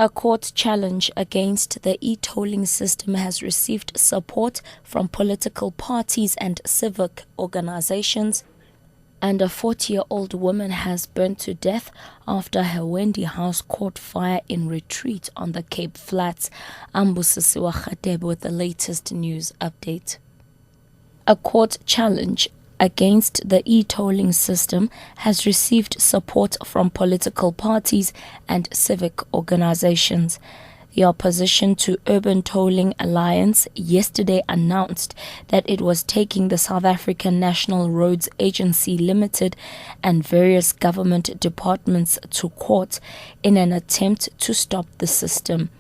A court challenge against the e-tolling system has received support from political parties and civic organizations, and a 40-year-old woman has burnt to death after her Wendy house caught fire in retreat on the Cape Flats. Ambusisiwa Khatebe with the latest news update. A court challenge against the e-tolling system has received support from political parties and civic organizations. The opposition to Urban Tolling Alliance yesterday announced that it was taking the South African National Roads Agency Limited and various government departments to court in an attempt to stop the system.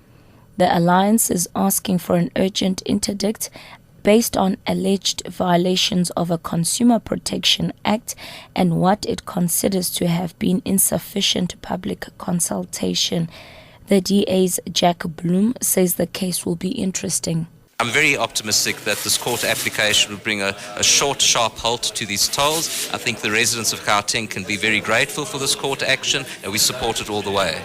The alliance is asking for an urgent interdict based on alleged violations of a Consumer Protection Act and what it considers to have been insufficient public consultation. The DA's Jack Bloom says the case will be interesting. I'm very optimistic that this court application will bring a short, sharp halt to these tolls. I think the residents of Gauteng can be very grateful for this court action, and we support it all the way.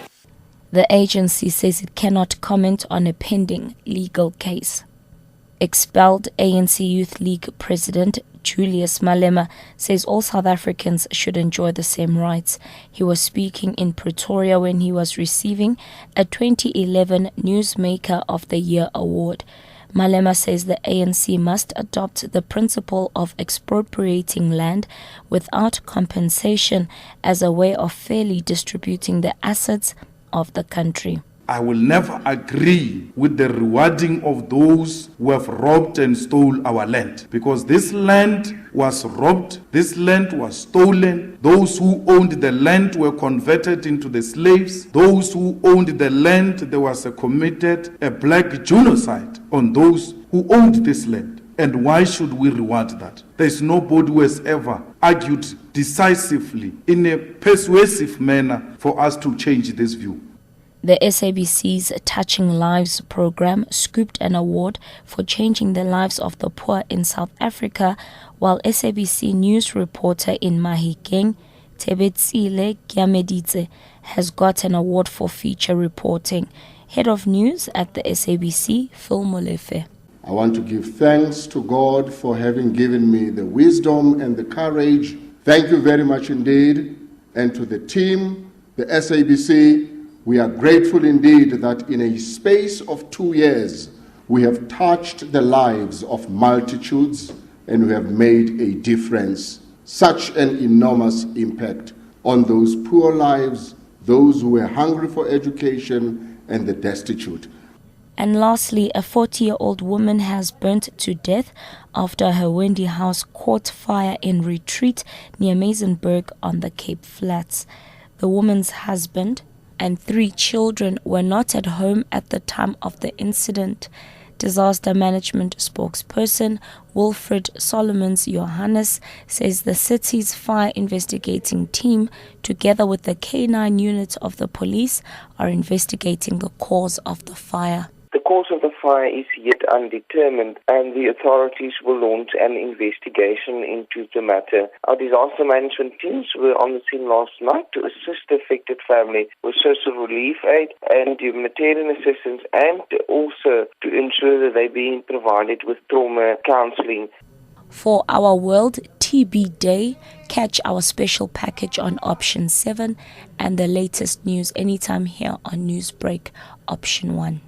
The agency says it cannot comment on a pending legal case. Expelled ANC Youth League President Julius Malema says all South Africans should enjoy the same rights. He was speaking in Pretoria when he was receiving a 2011 Newsmaker of the Year award. Malema says the ANC must adopt the principle of expropriating land without compensation as a way of fairly distributing the assets of the country. I will never agree with the rewarding of those who have robbed and stole our land, because this land was robbed, this land was stolen. Those who owned the land were converted into the slaves. Those who owned the land, there was committed a black genocide on those who owned this land. And why should we reward that? There is nobody who has ever argued decisively in a persuasive manner for us to change this view. The SABC's Touching Lives program scooped an award for changing the lives of the poor in South Africa, while SABC News reporter in Mahikeng, Tebetsile Kiameditse, has got an award for feature reporting. Head of news at the SABC, Phil Molefe. I want to give thanks to God for having given me the wisdom and the courage. Thank you very much indeed. And to the team, the SABC, we are grateful indeed that in a space of 2 years, we have touched the lives of multitudes and we have made a difference. Such an enormous impact on those poor lives, those who were hungry for education, and the destitute. And lastly, a 40-year-old woman has burnt to death after her Wendy house caught fire in retreat near Maizenberg on the Cape Flats. The woman's husband and 3 children were not at home at the time of the incident. Disaster management spokesperson Wilfred Solomons Johannes says the city's fire investigating team, together with the K9 unit of the police, are investigating the cause of the fire. The cause of the fire is yet undetermined, and the authorities will launch an investigation into the matter. Our disaster management teams were on the scene last night to assist the affected family with social relief aid and humanitarian assistance, and also to ensure that they're being provided with trauma counseling. For our World TB Day, catch our special package on Option 7 and the latest news anytime here on Newsbreak Option 1.